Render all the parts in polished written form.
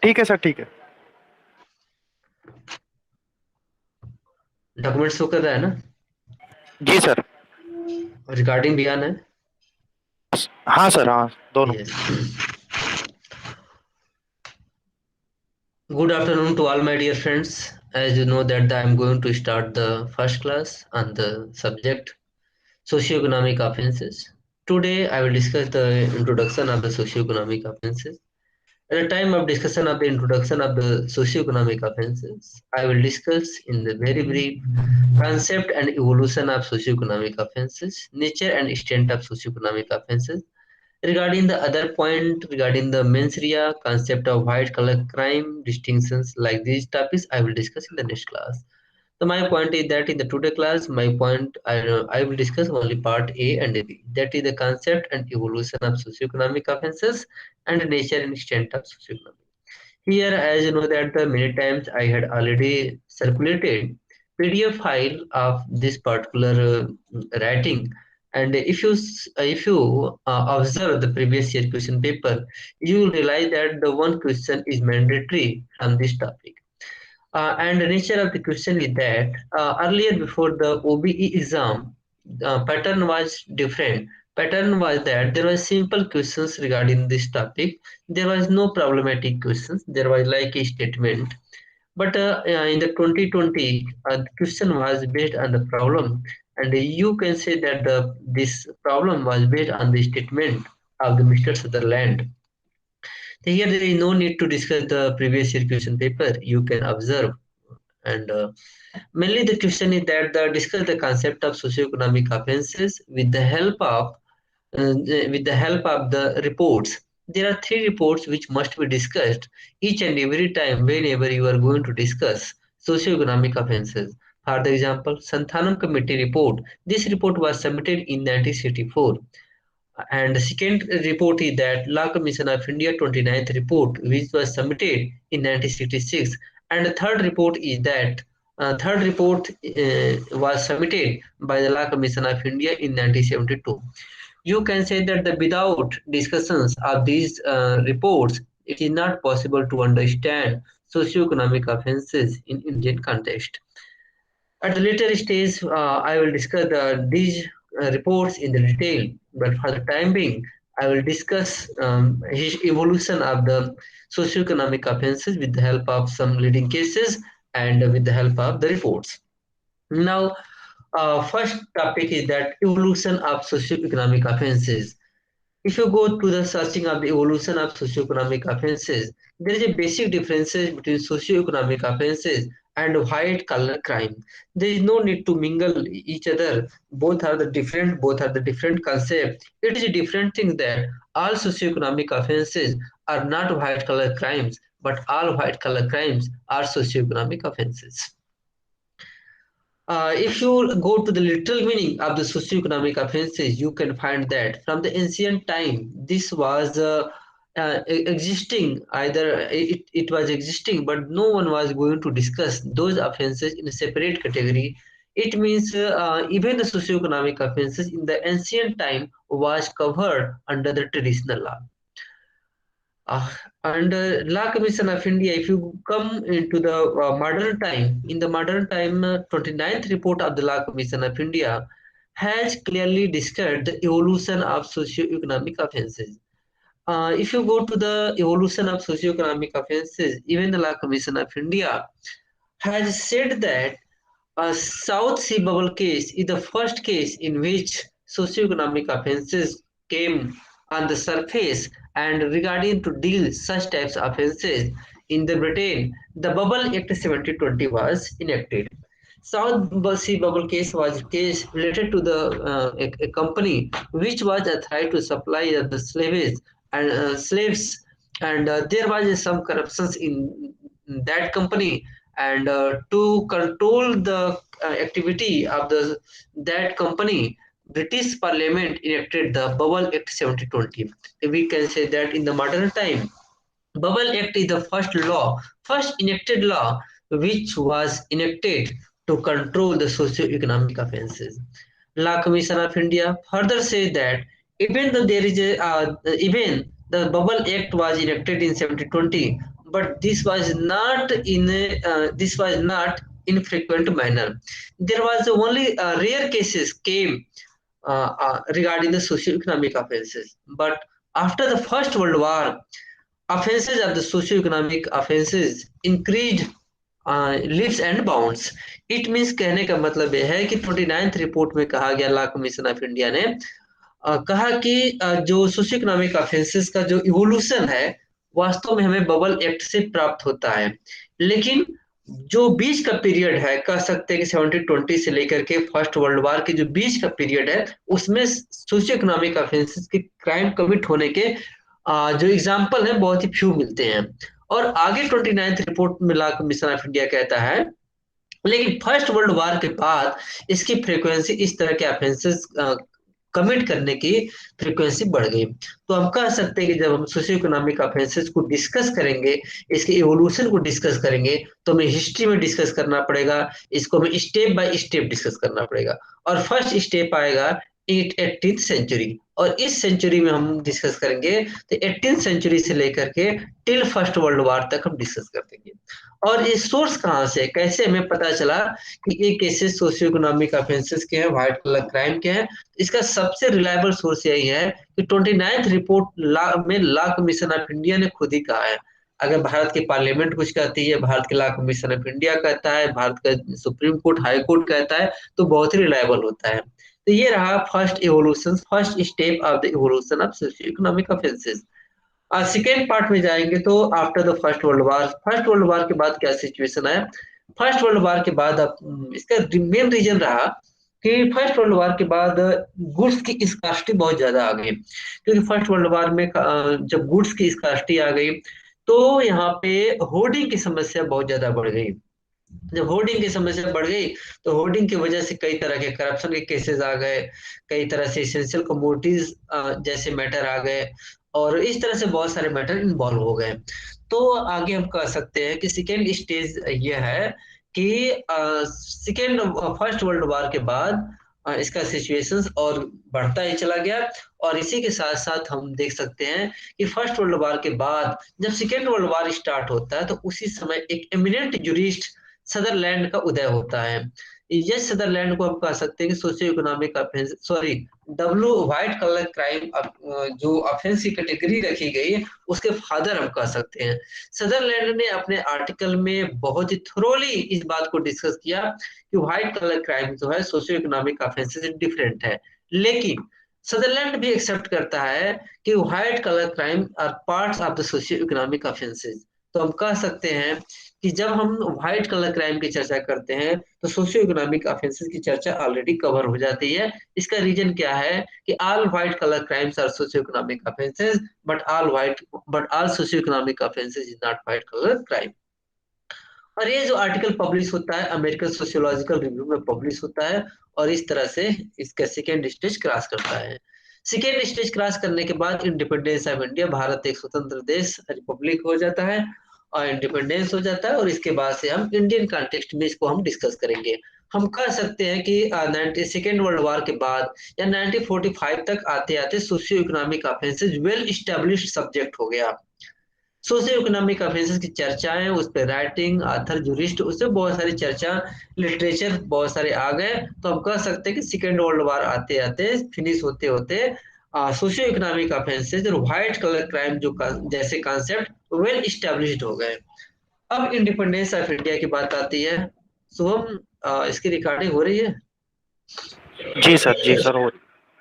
ठीक है सर, ठीक है। डॉक्यूमेंट शो कर रहा है ना? जी सर। रिकॉर्डिंग भी ऑन है? हाँ सर, हाँ, दोनों। Yes. Good afternoon to all my dear friends. As you know that I am going to start the first class on the subject socioeconomic offenses. Today I will discuss the introduction of the socioeconomic offenses. At the time of discussion of the introduction of the socioeconomic offenses, I will discuss in the very brief concept and evolution of socioeconomic offenses, nature and extent of socioeconomic offenses. Regarding the other point regarding the mens rea, concept of white collar crime, distinctions like these topics I will discuss in the next class. So my point is that in the today class, my point I will discuss only part A and B. That is the concept and evolution of socioeconomic offenses and nature and extent of socioeconomic. Here, as you know that the many times I had already circulated PDF file of this particular writing, and if you observe the previous year question paper, you will realize that the one question is mandatory from this topic. And the nature of the question is that earlier before the OBE exam, pattern was different. Pattern was that there was simple questions regarding this topic. There was no problematic questions. There was like a statement. But in the 2020, the question was based on the problem, and you can say that this problem was based on the statement of the Mr. Sutherland. Here there is no need to discuss the previous year question paper. You can observe and mainly the question is that discuss the concept of socioeconomic offenses with the help of the reports. There are three reports which must be discussed each and every time whenever you are going to discuss socioeconomic offenses. For the example, Santhanam Committee report. This report was submitted in 1964. And the second report is that Law Commission of India 29th report, which was submitted in 1966. And the third report is that third report was submitted by the Law Commission of India in 1972. You can say that without discussions of these reports, it is not possible to understand socio-economic offenses in Indian context. At the later stage, I will discuss these reports in the detail, but for the time being, I will discuss his evolution of the socioeconomic offenses with the help of some leading cases and with the help of the reports. Now, first topic is that evolution of socioeconomic offenses. If you go to the searching of the evolution of socioeconomic offenses, there is a basic differences between socioeconomic offenses and white collar crime. There is no need to mingle each other. Both are the different concept. It is a different thing that all socioeconomic offenses are not white collar crimes, but all white collar crimes are socioeconomic offenses. If you go to the literal meaning of the socioeconomic offenses, you can find that from the ancient time, this was existing, either it was existing, but no one was going to discuss those offenses in a separate category. It means even the socioeconomic offenses in the ancient time was covered under the traditional law. Uh, and Law Commission of India, if you come into the modern time, in the modern time, 29th report of the Law Commission of India has clearly described the evolution of socio-economic offenses. If you go to the evolution of socio-economic offenses, even the Law Commission of India has said that a South Sea bubble case is the first case in which socio-economic offences came on the surface, and regarding to deal such types of offences in the Britain, the Bubble Act 1720 was enacted. South Sea bubble case was a case related to a company which was authorized to supply the slaves, and there was some corruptions in that company, and to control the activity of the that company, British Parliament enacted the Bubble Act 1720. We can say that in the modern time, Bubble Act is the first enacted law which was enacted to control the socio-economic offences. Law Commission of India further says that even though there is a even the Bubble Act was enacted in 1720, but this was not in frequent manner. There was only rare cases came regarding the socio-economic offenses. But after the First World War, offenses of the socio-economic offenses increased leaps and bounds. It means कहने का मतलब यह है कि 29th report में कहा गया, law commission of India ने कहा कि जो सोशियो इकोनॉमिक ऑफेंसेस का जो इवोल्यूशन है वास्तव में हमें बबल एक्ट से प्राप्त होता है, लेकिन जो बीच का पीरियड है, कह सकते हैं कि 1720 से लेकर के फर्स्ट वर्ल्ड वॉर के जो बीच का पीरियड है उसमें सोशियो इकोनॉमिक ऑफेंसेस के क्राइम कमिट होने के जो एग्जाम्पल है बहुत ही फ्यू मिलते हैं। और आगे 29th रिपोर्ट में लॉ कमीशन ऑफ इंडिया कहता है, लेकिन फर्स्ट वर्ल्ड वॉर के बाद इसकी फ्रीक्वेंसी, इस तरह के ऑफेंसेस कमिट करने की फ्रीक्वेंसी बढ़ गई। तो हम कह सकते हैं कि जब हम सोशियो इकोनॉमिक ऑफेंसेस को डिस्कस करेंगे, इसके इवोल्यूशन को डिस्कस करेंगे, तो हमें हिस्ट्री में डिस्कस करना पड़ेगा, इसको हमें स्टेप बाय स्टेप डिस्कस करना पड़ेगा। और फर्स्ट स्टेप आएगा 18th सेंचुरी, और इस सेंचुरी में हम डिस्कस करेंगे तो 18th सेंचुरी से लेकर के टिल फर्स्ट वर्ल्ड वॉर तक हम डिस्कस कर देंगे। और ये सोर्स कहाँ से, कैसे हमें पता चला कि ये केसेस सोशियो इकोनॉमिक ऑफेंसेस के हैं, व्हाइट कलर क्राइम के हैं? इसका सबसे रिलायबल सोर्स यही है कि 29th रिपोर्ट में लॉ कमीशन ऑफ इंडिया ने खुद ही कहा है। अगर भारत की पार्लियामेंट कुछ कहती है, भारत के लॉ कमीशन ऑफ इंडिया कहता है, भारत का सुप्रीम कोर्ट, हाई कोर्ट कहता है, तो बहुत ही रिलायबल होता है। तो ये रहा first evolution, first step of the evolution of socio economic offences. Second part में जाएंगे तो after the first world war के बाद क्या सिचुएशन है? फर्स्ट वर्ल्ड वॉर के बाद इसका मेन रीजन रहा कि फर्स्ट वर्ल्ड वॉर के बाद गुड्स की स्कार्सिटी बहुत ज्यादा आ गई, क्योंकि फर्स्ट वर्ल्ड वॉर में जब गुड्स की स्कार्सिटी आ गई तो यहाँ पे होर्डिंग की समस्या बहुत ज्यादा बढ़ गई। जब होर्डिंग की समस्या बढ़ गई तो होर्डिंग की वजह से कई तरह के करप्शन के केसेस आ गए, कई तरह से इसेंशियल कमोडिटीज जैसे मैटर आ गए, और इस तरह से बहुत सारे मैटर इन्वॉल्व हो गए। तो आगे हम कह सकते हैं कि सेकेंड स्टेज यह है कि सेकेंड फर्स्ट वर्ल्ड वॉर के बाद इसका सिचुएशंस और बढ़ता ही चला गया। और इसी के साथ साथ हम देख सकते हैं कि फर्स्ट वर्ल्ड वॉर के बाद जब सेकेंड वर्ल्ड वॉर स्टार्ट होता है तो उसी समय एक एमिनेंट जूरिस्ट सदरलैंड का उदय होता है। यस सदरलैंड को हम कह सकते हैं कि socio economic offence, sorry, W white collar crime जो ऑफेंस की कैटेगरी रखी गई उसके फादर हम कह सकते हैं। सदरलैंड ने अपने आर्टिकल में बहुत ही थोरोली इस बात को डिस्कस किया कि व्हाइट कलर क्राइम जो है सोशियो इकोनॉमिक ऑफेंसेस डिफरेंट है, लेकिन सदरलैंड भी एक्सेप्ट करता है कि white collar crime are parts of the socio economic offences. तो हम कह सकते हैं कि जब हम व्हाइट कलर क्राइम की चर्चा करते हैं तो सोशियो इकोनॉमिक ऑफेंसेस की चर्चा ऑलरेडी कवर हो जाती है। इसका रीजन क्या है कि all white collar crimes are socio economic offences, but all socio economic offences is not white collar crime. और ये जो आर्टिकल पब्लिश होता है अमेरिकन सोशियोलॉजिकल रिव्यू में पब्लिश होता है, और इस तरह से इसका सेकेंड स्टेज क्रॉस करता है। सेकेंड स्टेज क्रॉस करने के बाद इंडिपेंडेंस ऑफ इंडिया, भारत एक स्वतंत्र देश रिपब्लिक हो जाता है और इंडिपेंडेंस हो जाता है। और इसके बाद से हम इंडियन कॉन्टेक्स्ट में इसको हम डिस्कस करेंगे। हम कह सकते हैं कि सेकेंड वर्ल्ड वॉर के बाद या 1945 तक आते आते socio economic offences well established subject हो गया। सोशियो इकोनॉमिक ऑफेंसेस की चर्चाएं, उस पर राइटिंग, आथर, जूरिस्ट, उससे बहुत सारी चर्चा, लिटरेचर बहुत सारे आ गए। तो हम कह सकते हैं कि सेकेंड वर्ल्ड वॉर आते आते फिनिश होते होते सोशियो इकोनॉमिक ऑफेंसेस और व्हाइट कलर क्राइम जो जैसे कॉन्सेप्ट वेल स्टेब्लिश्ड हो गए। अब इंडिपेंडेंस ऑफ इंडिया की बात आती है। शुभम, इसकी रिकॉर्डिंग हो रही है? जी सर हो।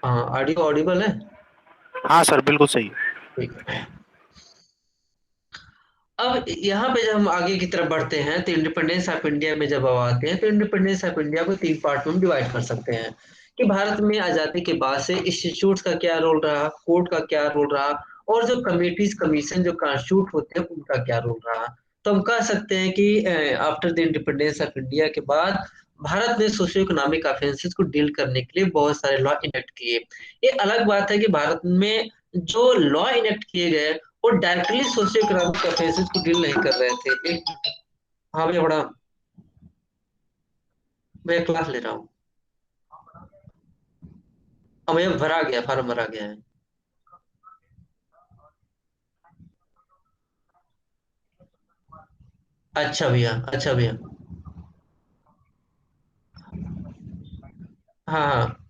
ऑडियो ऑडिबल है? हाँ सर, बिल्कुल सही। ठीक है। अब यहाँ पे जब हम आगे की तरफ बढ़ते हैं तो इंडिपेंडेंस ऑफ इंडिया में जब हम आते हैं तो इंडिपेंडेंस ऑफ इंडिया को तीन पार्ट में डिवाइड कर सकते हैं कि भारत में आजादी के बाद से इंस्टीट्यूट का क्या रोल रहा, कोर्ट का क्या रोल रहा, और जो कमिटीज कमीशन जो कॉन्स्टिट्यूट होते हैं उनका क्या रोल रहा। तो हम कह सकते हैं कि after the independence of India के बाद भारत ने सोशियो इकोनॉमिक ऑफेंसेस को डील करने के लिए बहुत सारे लॉ इनेक्ट किए। ये अलग बात है कि भारत में जो लॉ इनेक्ट किए गए वो डायरेक्टली सोशियो इकोनॉमिक ऑफेंसेस को डील नहीं कर रहे थे। हाँ भैया, बड़ा मैं क्लास ले रहा हूँ। अब भैया भरा गया, फॉर्म भरा गया है। अच्छा भैया, अच्छा भैया। हाँ हाँ।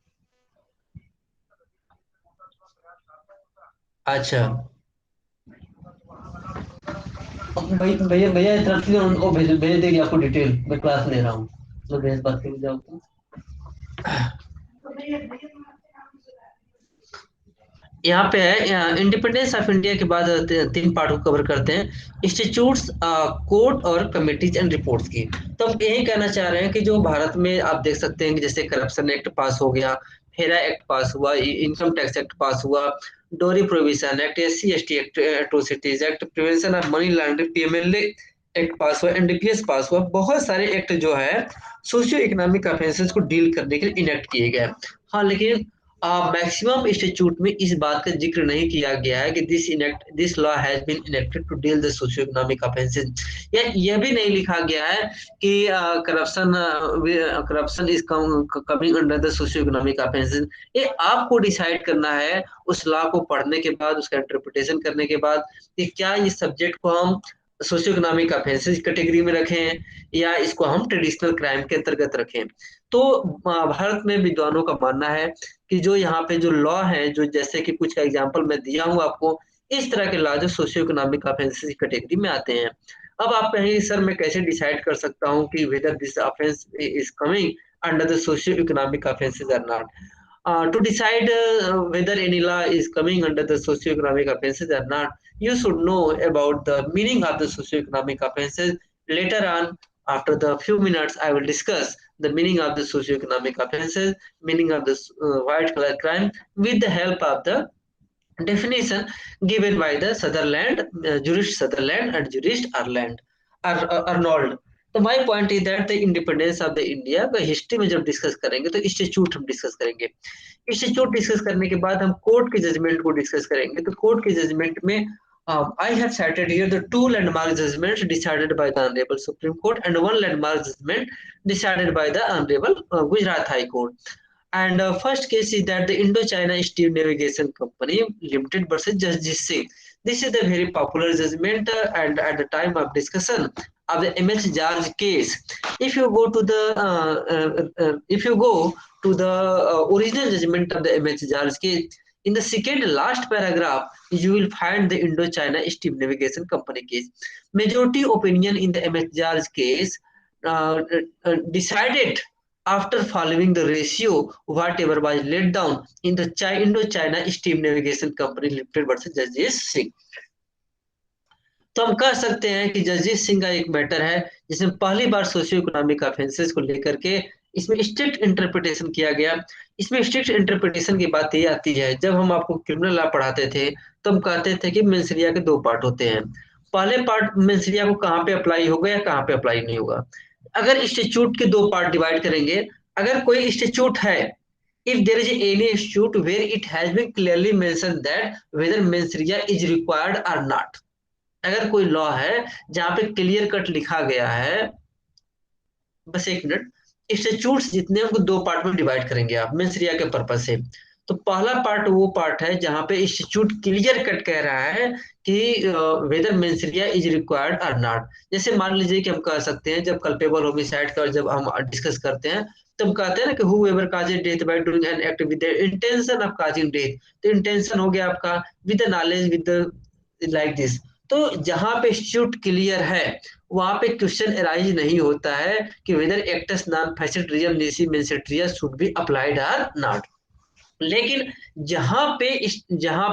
अच्छा भैया भैया भैया तरफ से उनको भेज देगी आपको डिटेल, मैं क्लास ले रहा हूँ, तो भेज बात करके जाओ तो। यहाँ पे है इंडिपेंडेंस ऑफ इंडिया के बाद तीन पार्ट को कवर करते हैं, इंस्टीट्यूट्स, कोड और कमिटीज एंड रिपोर्ट्स की। तो हम यही कहना चाह रहे हैं कि जो भारत में आप देख सकते हैं कि जैसे करप्शन एक्ट पास हो गया, हेरा एक्ट पास हुआ, इनकम टैक्स एक्ट पास हुआ, डोरी prohibition act, SC ST act, atrocities act, prevention of money laundering, PMLA act पास हुआ, एनडीपीएस पास हुआ, बहुत सारे एक्ट जो है सोशियो इकोनॉमिक ऑफेंसेस को डील करने के लिए इनेक्ट किए गए। हाँ, लेकिन मैक्सिमम इंस्टीट्यूट में इस बात का जिक्र नहीं किया गया है कि this law has been enacted to deal the socio economic offences, या यह भी नहीं लिखा गया है कि corruption is coming under the socio economic offences. ये आपको डिसाइड करना है उस लॉ को पढ़ने के बाद, उसका इंटरप्रिटेशन करने के बाद, कि क्या इस सब्जेक्ट को हम सोशियो इकोनॉमिक ऑफेंसेस कैटेगरी में रखें या इसको हम ट्रेडिशनल क्राइम के अंतर्गत रखें। तो भारत में विद्वानों का मानना है कि जो यहाँ पे जो लॉ है, जो जैसे कि कुछ का एग्जांपल मैं दिया हूँ आपको, इस तरह के लॉ जो सोशियो इकोनॉमिक ऑफेंसेस कैटेगरी में आते हैं। अब आप कहेंगे सर मैं कैसे डिसाइड कर सकता हूँ कि whether this offence is coming under the socio economic offences are not. To decide whether any law is coming under the socio-economic offenses or not, you should know about the meaning of the socio-economic offenses. Later on, after the few minutes, I will discuss the meaning of the socio-economic offenses, meaning of the white collar crime, with the help of the definition given by the Sutherland, jurist Sutherland and jurist Arnold. तो my point is that the independence of the India का history में जब discuss करेंगे तो institute हम discuss करेंगे। Institute discuss करने के बाद हम कोर्ट के जजमेंट को डिस्कस करेंगे। तो कोर्ट के जजमेंट में I have cited here the two landmark judgments decided by the Honorable Supreme Court and one landmark judgment decided by the Honorable Gujarat High Court. And first case is that the Indo-China Steam Navigation Company Limited versus Justice Singh. This is a very popular judgment, and at the time of discussion of the MH George case, if you go to the original judgment of the MH George case, in the second last paragraph, you will find the Indo-China Steam Navigation Company case. Majority opinion in the MH George case decided after following the ratio whatever was laid down in the Indo-China Steam Navigation Company Limited versus Judges Singh. तो हम कह सकते हैं कि जगजीत सिंह का एक matter है जिसमें पहली बार सोशियो इकोनॉमिक ऑफेंसेस को लेकर के इसमें स्ट्रिक्ट इंटरप्रिटेशन किया गया। इसमें स्ट्रिक्ट इंटरप्रिटेशन की बात ये आती है, जब हम आपको क्रिमिनल लॉ पढ़ाते थे तो हम कहते थे कि मेंसरिया के दो पार्ट होते हैं। पहले पार्ट मेंसरिया को कहाँ पे अप्लाई होगा या कहाँ पे अप्लाई नहीं होगा। अगर इंस्टीट्यूट के दो पार्ट डिवाइड करेंगे, अगर कोई इंस्टीट्यूट है, if there is any institute where it has been clearly mentioned that whether mensaria is required or not, अगर कोई लॉ है जहां पे क्लियर कट लिखा गया है, बस एक मिनट, इंस्टीट्यूट्स जितने उनको दो पार्ट में डिवाइड करेंगे आप मेंसरिया के पर्पज से। तो पहला पार्ट वो पार्ट है जहां पे इंस्टीट्यूट क्लियर कट कह रहा है कि वेदर मेंसरिया इज रिक्वायर्ड और नॉट। जैसे मान लीजिए कि हम कह सकते हैं जब कल्पेबल होमिसाइड का जब हम डिस्कस करते हैं तो हम कहते हैं ना कि who ever causes death by doing an act with the intention of causing death. तो इंटेंशन हो गया आपका with the knowledge with the like this. तो जहां पे इंस्टीट्यूट क्लियर है वहां पे क्वेश्चन अराइज नहीं होता है कि वेदर एक्टस नॉन फैसिड रियल नेसी mens rea should be applied or not. लेकिन जहां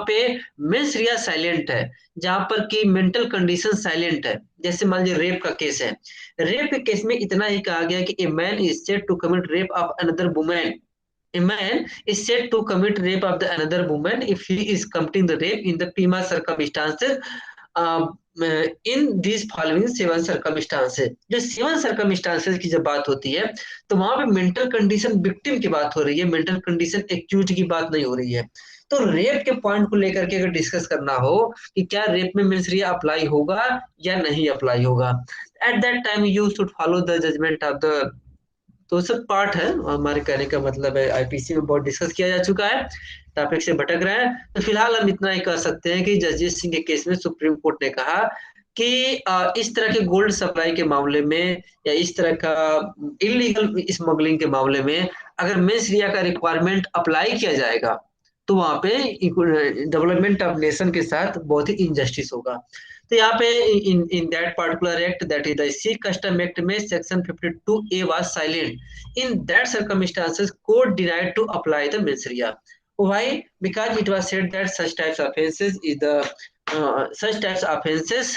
पे मेंस रिया साइलेंट है, जहां पर कि मेंटल कंडीशन साइलेंट है, जैसे मान लीजिए रेप का केस है, रेप के केस में इतना ही कहा गया कि a man is said to commit rape of another women, a man is said to commit rape of the another woman if he is committing the rape in the prima circumstances in this following seven circumstances. जो seven circumstances की जब बात होती है तो वहां पे mental condition victim की बात हो रही है, मेंटल कंडीशन एक्यूज की बात नहीं हो रही है। तो रेप के पॉइंट को लेकर के अगर डिस्कस करना हो कि क्या रेप में मेंसरिया अप्लाई होगा या नहीं अप्लाई होगा, at that time you should follow the judgment of the. तो सब पार्ट है, हमारे कहने का मतलब है आईपीसी में बहुत डिस्कस किया जा चुका है, टॉपिक से भटक रहे हैं। तो फिलहाल हम इतना ही कह सकते हैं कि जगजीत सिंह के केस में सुप्रीम कोर्ट ने कहा कि इस तरह के गोल्ड सप्लाई के मामले में या इस तरह का इलीगल स्मगलिंग के मामले में अगर मेंस रिया का रिक्वायरमेंट अप्लाई किया जाएगा तो वहां पे डेवलपमेंट ऑफ नेशन के साथ बहुत ही इनजस्टिस होगा। तो यहाँ पे in in that particular act, that is the sea custom act में section 52A was silent. In that circumstances court denied to apply the mens rea. Why? Because it was said that such types of offenses is the such types of offenses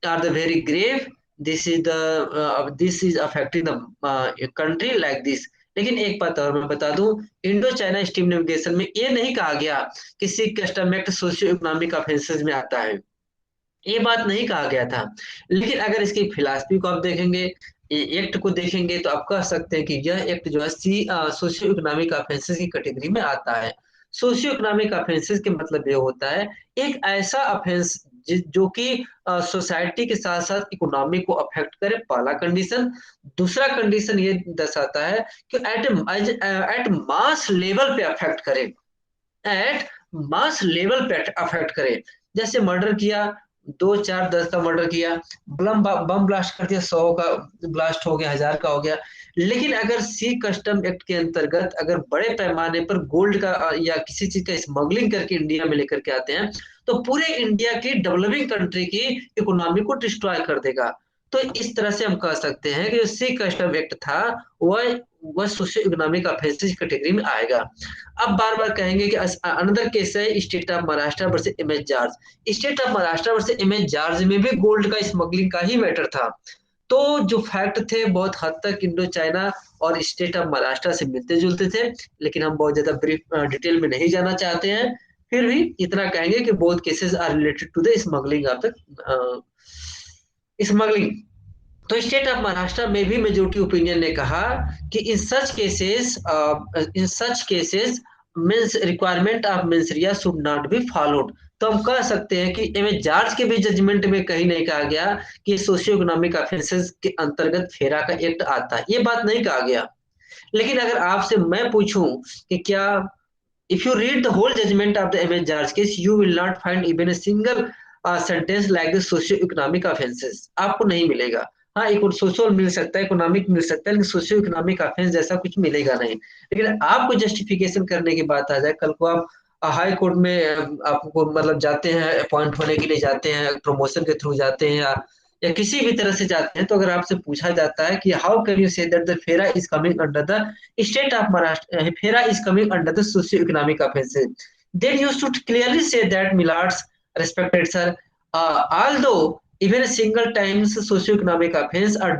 are the very grave. This is affecting the country like this. लेकिन एक बात और मैं बता दूं, Indo China stream navigation में ये नहीं कहा गया कि Sikh custom act socio economic offences में आता है, ये बात नहीं कहा गया था। लेकिन अगर इसकी फिलॉसफी को आप देखेंगे, एक्ट को देखेंगे, तो आप कह सकते हैं कि यह एक्ट जो है सोशियो इकोनॉमिक ऑफेंसेस की कैटेगरी में आता है। सोशियो इकोनॉमिक ऑफेंसेस के मतलब ये होता है एक ऐसा ऑफेंस जो कि सोसाइटी के साथ साथ इकोनॉमी को अफेक्ट करे, पहला कंडीशन। दूसरा कंडीशन ये दर्शाता है कि एट मास लेवल पे अफेक्ट करे, एट मास लेवल पे अफेक्ट करे। जैसे मर्डर किया, 2 4 10 का मर्डर किया, बम ब्लास्ट कर दिया, 100 का ब्लास्ट हो गया, 1000 का हो गया। लेकिन अगर सी कस्टम एक्ट के अंतर्गत अगर बड़े पैमाने पर गोल्ड का या किसी चीज का स्मगलिंग करके इंडिया में लेकर के आते हैं तो पूरे इंडिया की डेवलपिंग कंट्री की इकोनॉमी को डिस्ट्रॉय कर देगा। तो इस तरह से हम कह सकते हैं कि जो सी कस्टम एक्ट था वह सोशियो इकोनॉमिक ऑफेंसेस कैटेगरी में आएगा। अब बार बार कहेंगे कि अनदर केस है state of Maharashtra versus MH George. State of Maharashtra versus MH George में भी गोल्ड का स्मगलिंग का ही मैटर था। तो जो फैक्ट थे बहुत हद तक इंडो चाइना और स्टेट ऑफ महाराष्ट्र से मिलते जुलते थे, लेकिन हम बहुत ज्यादा ब्रीफ डिटेल में नहीं जाना चाहते हैं। फिर भी इतना कहेंगे कि both cases are related to the smuggling of the smuggling. तो स्टेट ऑफ महाराष्ट्र में भी मेजोरिटी ओपिनियन ने कहा कि in such cases means requirement of mens rea should not be followed. तो हम कह सकते हैं कि एमएच जॉर्ज के भी जजमेंट में कहीं नहीं कहा गया कि सोशियो इकोनॉमिक ऑफेंसेस के अंतर्गत फेरा का एक्ट आता है, ये बात नहीं कहा गया। लेकिन अगर आपसे मैं पूछूं कि क्या if you read the whole judgment of the M.H. George case, you will not find even a single sentence like the socio-economic offenses. आपको नहीं मिलेगा। हाँ, एक सोशल मिल सकता है, इकोनॉमिक मिल सकता है, लेकिन सोशियो इकोनॉमिक ऑफेंस जैसा कुछ मिलेगा नहीं। लेकिन आपको जस्टिफिकेशन करने की बात आ जाए, कल को आप हाई कोर्ट में आपको मतलब जाते हैं, अपॉइंट होने के लिए जाते हैं, प्रमोशन के थ्रू जाते हैं या किसी भी तरह से जाते हैं, तो अगर आपसे पूछा जाता है कि how can you say that the FERA is coming under the state of Maharashtra, FERA is coming under the socio-economic offenses. Then you should clearly say that, Millards, respected sir, although even a single times socio-economic offense or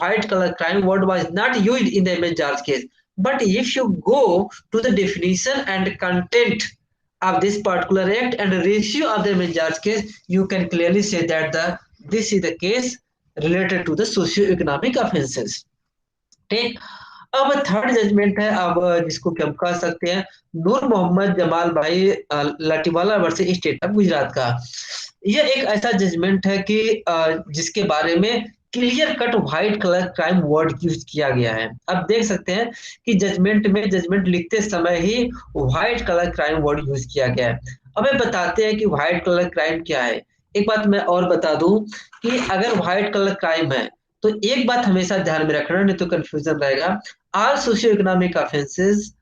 white collar crime word was not used in the M.H. George case. But if you go to the definition and content of this particular act and the ratio of the M.H. George case, you can clearly say that this is the case related to the socio-economic offenses. ठीक। अब third judgement है, अब जिसको कि हम कह सकते हैं नूर मोहम्मद जमाल भाई लाटीवाला वर्सेस स्टेट ऑफ गुजरात का। यह एक ऐसा जजमेंट है कि जिसके बारे में clear cut white collar crime word use किया गया है। अब देख सकते हैं कि जजमेंट लिखते समय ही white collar crime word use किया गया है। अब बताते हैं कि व्हाइट कलर क्राइम क्या है। एक बात मैं और बता दूं कि अगर व्हाइट कलर क्राइम है तो एक बात हमेशा ध्यान में रखना, नहीं तो कंफ्यूजन रहेगा। All socio economic offences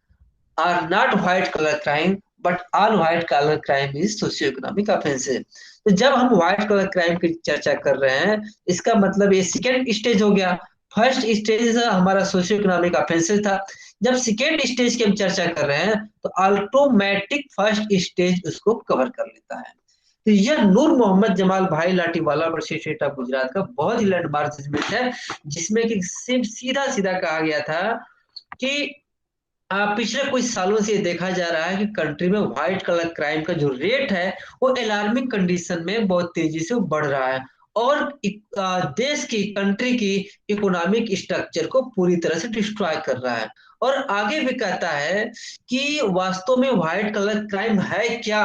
are not white collar crime but all white collar crime is socio economic offences. तो जब हम व्हाइट कलर क्राइम की चर्चा कर रहे हैं, इसका मतलब ये सेकेंड स्टेज हो गया। फर्स्ट स्टेज हमारा सोशियो इकोनॉमिक ऑफेंसेस था। जब सेकेंड स्टेज की हम चर्चा कर रहे हैं तो ऑटोमेटिक फर्स्ट स्टेज उसको कवर कर लेता है। तो यह नूर मोहम्मद जमाल भाई लाटीवाला वर्सेस स्टेट ऑफ गुजरात का बहुत ही लैंडमार्क जजमेंट है, जिसमें कि सीधा सीधा कहा गया था कि पिछले कुछ सालों से देखा जा रहा है कि कंट्री में व्हाइट कलर क्राइम का जो रेट है वो अलार्मिंग कंडीशन में बहुत तेजी से बढ़ रहा है और देश की कंट्री की इकोनॉमिक स्ट्रक्चर को पूरी तरह से डिस्ट्रॉय कर रहा है। और आगे भी कहता है कि वास्तव में व्हाइट कलर क्राइम है क्या।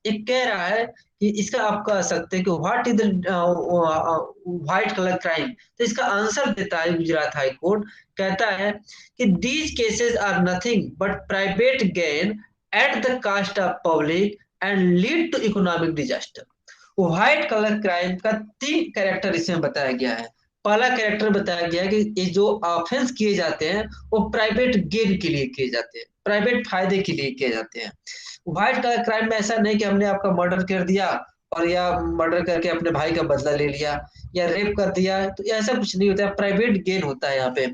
एक कह रहा है कि इसका आप कह सकते हैं कि what is white collar crime. तो इसका आंसर देता है गुजरात हाई कोर्ट, कहता है कि these cases are nothing but private gain at the cost of public and lead to economic disaster. White collar crime का 3 कैरेक्टर इसमें बताया गया है। पहला कैरेक्टर बताया गया है कि ये जो ऑफेंस किए जाते हैं वो प्राइवेट गेन के लिए किए जाते हैं, प्राइवेट फायदे के लिए किए जाते हैं। व्हाइट कलर क्राइम में ऐसा नहीं कि हमने आपका मर्डर कर दिया और या मर्डर करके अपने भाई का बदला ले लिया या रेप कर दिया, तो ऐसा कुछ नहीं होता है, प्राइवेट गेन होता है यहाँ पे।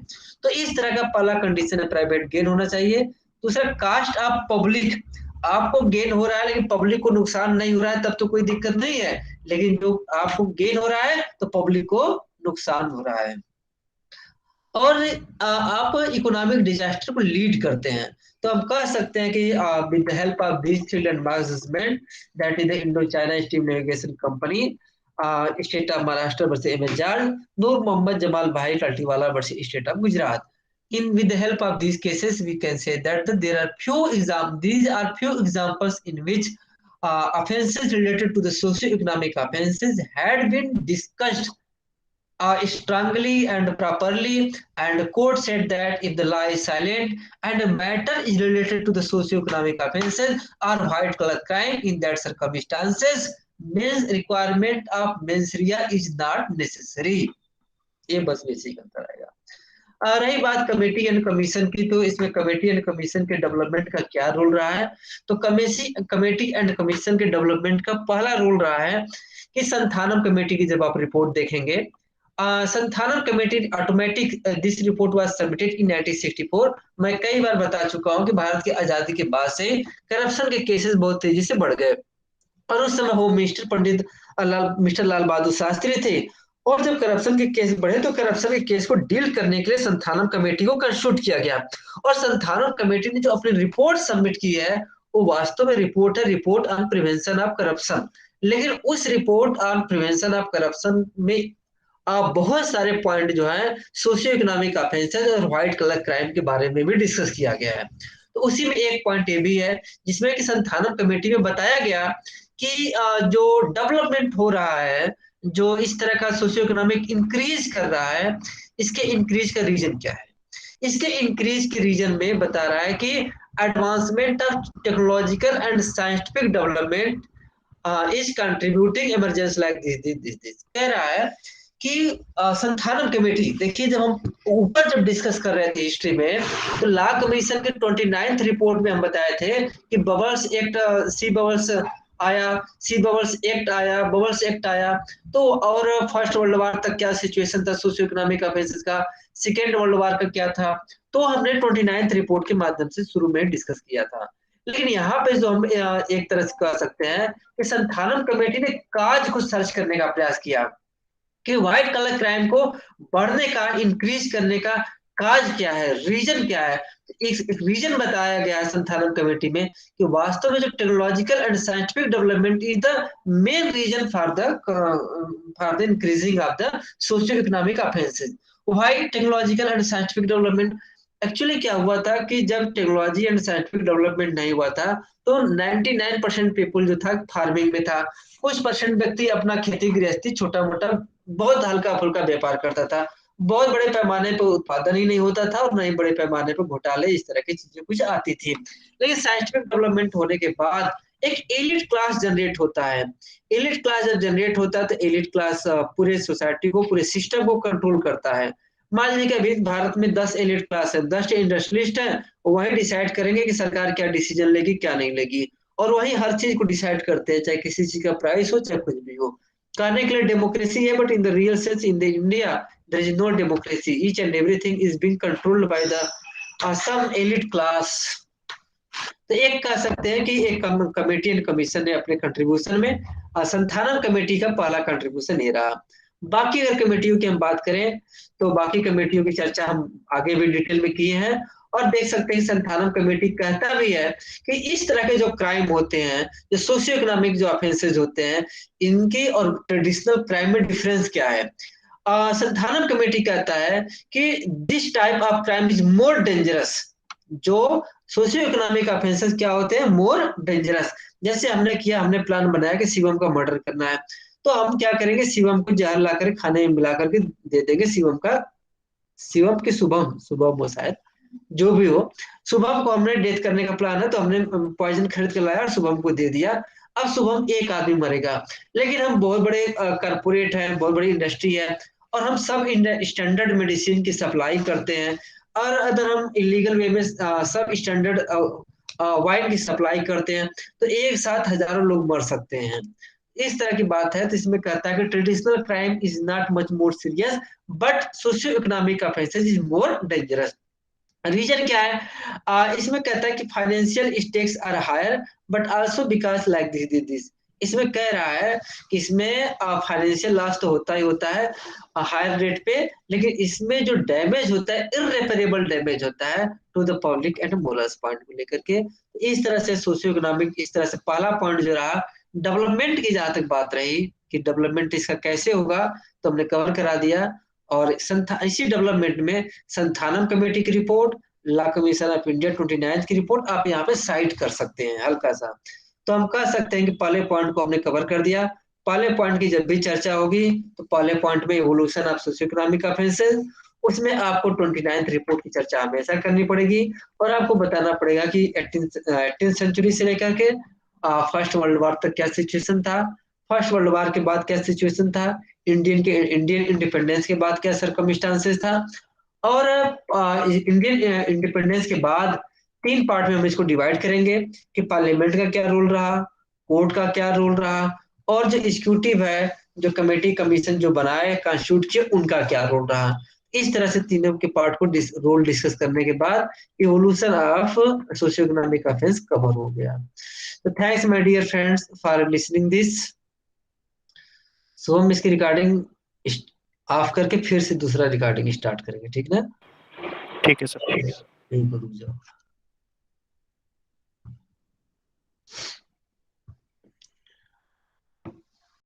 तो इस तरह का पहला कंडीशन है, प्राइवेट गेन होना चाहिए। दूसरा, कास्ट ऑफ पब्लिक, आपको गेन हो रहा है लेकिन पब्लिक को नुकसान नहीं हो रहा है तब तो कोई दिक्कत नहीं है, लेकिन जो आपको गेन हो रहा है तो पब्लिक को नुकसान हो रहा है। और आप इकोनॉमिक डिजास्टर को लीड करते हैं, तो हम कह सकते हैं कि with the help of this three landmark judgment, that is the Indo China steam navigation company, state of Maharashtra versus MHR, Noor Mohammad Jamal Bhai Tatiwala versus state of Gujarat. In with the help of these cases, we can say that there are these are few examples in which offenses related to the socio-economic offenses had been discussed strongly and properly, and the court said that if the law is silent and a matter is related to the socio-economic offenses or white collar crime, in that circumstances means requirement of mens rea is not necessary। ये बस basic अंतर आएगा। रही बात committee and commission की, तो इसमें committee and commission के डेवलपमेंट का क्या रोल रहा है, तो कमेटी एंड कमीशन के डेवलपमेंट का पहला रोल रहा है कि संथानम कमेटी की जब आप रिपोर्ट देखेंगे, Santhanam committee automatic, this report was submitted in 1964। मैं कई बार बता चुका हूं कि भारत की आजादी के बाद से करप्शन के केसेस बहुत तेजी से बढ़ गए, और उस समय होम मिनिस्टर पंडित मिस्टर लाल बहादुर शास्त्री थे। और जब करप्शन के केस बढ़े तो करप्शन के केस को डील करने के लिए संथानम कमेटी को कंस्टिट्यूट किया गया, और संथानम कमेटी ने जो अपनी रिपोर्ट सबमिट की है वो वास्तव में रिपोर्ट है, report on prevention of corruption. लेकिन उस report on prevention of corruption में बहुत सारे पॉइंट जो है सोशियो इकोनॉमिक ऑफेंसेस और व्हाइट कलर क्राइम के बारे में भी डिस्कस किया गया है। तो उसी में एक पॉइंट ये भी है जिसमें कि संथानम कमेटी में बताया गया कि जो डेवलपमेंट हो रहा है, जो इस तरह का सोशियो इकोनॉमिक इंक्रीज कर रहा है, इसके इंक्रीज का रीजन क्या है। इसके इंक्रीज के रीजन में बता रहा है कि advancement of technological and scientific development is contributing emergency like this कह रहा है कि संथानम कमेटी, देखिए जब हम ऊपर जब डिस्कस कर रहे थे हिस्ट्री में, तो लॉ कमीशन के 29th रिपोर्ट में हम बताए थे कि बबल्स एक्ट, सी बबल्स आया, सी बबल्स एक्ट आया, बबल्स एक्ट आया, तो और फर्स्ट वर्ल्ड वार तक क्या सिचुएशन था सोशियो इकोनॉमिक ऑफेंसेस का, सेकेंड वर्ल्ड वार का क्या था, तो हमने 29th रिपोर्ट के माध्यम से शुरू में डिस्कस किया था। लेकिन यहाँ पे जो हम एक तरह से कह सकते हैं कि संथानम कमेटी ने काज को सर्च करने का प्रयास किया कि व्हाइट कलर क्राइम को बढ़ने का, इंक्रीज करने का काज क्या है, रीजन क्या है। एक रीजन बताया गया है संथानम कमेटी में कि वास्तव में जो technological and scientific development is the main reason for the increasing of the socio economic offences. Why technological and scientific development, actually क्या हुआ था कि जब टेक्नोलॉजी एंड साइंटिफिक डेवलपमेंट नहीं हुआ था तो 99% पीपुल जो था फार्मिंग में था, कुछ परसेंट व्यक्ति अपना खेती गृहस्थी छोटा मोटा बहुत हल्का फुल्का व्यापार करता था, बहुत बड़े पैमाने पर उत्पादन ही नहीं होता था और न ही बड़े पैमाने पर घोटाले इस तरह की चीजें कुछ आती थी। लेकिन साइंटिफिक डेवलपमेंट होने के बाद एक एलिट क्लास जनरेट होता है। एलिट क्लास जब जनरेट होता है तो एलिट क्लास पूरे सोसाइटी को, पूरे सिस्टम को कंट्रोल करता है। मान लीजिए कि अभी भारत में 10 एलिट क्लास है, 10 इंडस्ट्रियलिस्ट हैं, वही डिसाइड करेंगे कि सरकार क्या डिसीजन लेगी क्या नहीं लेगी, और वही हर चीज को डिसाइड करते हैं, चाहे किसी चीज का प्राइस हो चाहे कुछ भी हो। कहने के लिए डेमोक्रेसी है, but in the real sense in the India there is no democracy, each and everything is being controlled by the some elite class. तो एक कह सकते हैं कि एक कमेटी एंड कमीशन ने अपने कंट्रीब्यूशन में, संथानम कमेटी का पहला कंट्रीब्यूशन ये रहा। बाकी अगर कमेटियों की हम बात करें तो बाकी कमेटियों की चर्चा हम आगे भी डिटेल में किए हैं, और देख सकते हैं संथानम कमेटी कहता भी है कि इस तरह के जो क्राइम होते हैं, जो सोशियो इकोनॉमिक जो ऑफेंसेस होते हैं, इनके और ट्रेडिशनल क्राइम में डिफरेंस क्या है। संथानम कमेटी कहता है कि this type of crime is more dangerous. जो सोशियो इकोनॉमिक ऑफेंसेस क्या होते हैं, मोर डेंजरस। जैसे हमने किया, हमने प्लान बनाया कि शिवम का मर्डर करना है, तो हम क्या करेंगे, शिवम को जहर ला कर खाने में मिला करके दे देंगे, शिवम की शुभम शुभम हो शायद, जो भी हो, शुभम को हमने डेथ करने का प्लान है तो हमने पॉइजन खरीद कर लाया और शुभम को दे दिया। अब शुभम एक आदमी मरेगा, लेकिन हम बहुत बड़े कारपोरेट हैं, बहुत बड़ी इंडस्ट्री है, और हम सब स्टैंडर्ड मेडिसिन की सप्लाई करते हैं, और अगर हम इलीगल वे में सब स्टैंडर्ड वाइन की सप्लाई करते हैं, तो एक साथ हजारों लोग मर सकते हैं। इस तरह की बात है, तो इसमें कहता है कि traditional crime is not much more serious, but socio economic offences is more dangerous. Reason क्या है? इसमें कहता है कि financial stakes are higher, but also because like this. इसमें कह रहा है कि इसमें फाइनेंशियल लॉस तो होता ही होता है हायर रेट पे, लेकिन इसमें जो डैमेज होता है इररेपरेबल डैमेज होता है to the public and morals point को लेकर के। इस तरह से सोशियो इकोनॉमिक, इस तरह से पहला पॉइंट जो रहा डेवलपमेंट की, जहां तक बात रही कि डेवलपमेंट इसका कैसे होगा, तो हमने कवर करा दिया। और इसी डेवलपमेंट में संथानम कमेटी की report, law commission of India 29 की रिपोर्ट आप यहाँ पे साइट कर सकते हैं हल्का सा। तो हम कह सकते हैं कि पहले पॉइंट को हमने कवर कर दिया। पहले पॉइंट की जब भी चर्चा होगी, तो पहले पॉइंट में evolution of socio economic offences, उसमें आपको 29th रिपोर्ट की चर्चा हमेशा करनी पड़ेगी, और आपको बताना पड़ेगा कि 18th सेंचुरी से लेकर के फर्स्ट वर्ल्ड वॉर तक क्या सिचुएशन था, फर्स्ट वर्ल्ड वॉर के बाद क्या सिचुएशन था, इंडियन इंडिपेंडेंस के बाद क्या सरकमस्टांसेस था, और इंडियन इंडिपेंडेंस के बाद तीन पार्ट में हम इसको डिवाइड करेंगे कि पार्लियामेंट का क्या रोल रहा, कोर्ट का क्या रोल रहा, और जो एग्जीक्यूटिव है, जो कमेटी कमीशन जो बनाए कॉन्स्टिट्यूट किए, उनका क्या रोल रहा। इस तरह से तीनों के पार्ट को रोल डिस्कस करने के बाद evolution of socio economic offence cover हो गया। तो thanks my dear friends for listening this. So हम इसकी रिकॉर्डिंग ऑफ करके फिर से दूसरा रिकॉर्डिंग स्टार्ट करेंगे, ठीक ना? ठीक है सर। यहीं पर रुक जाओ।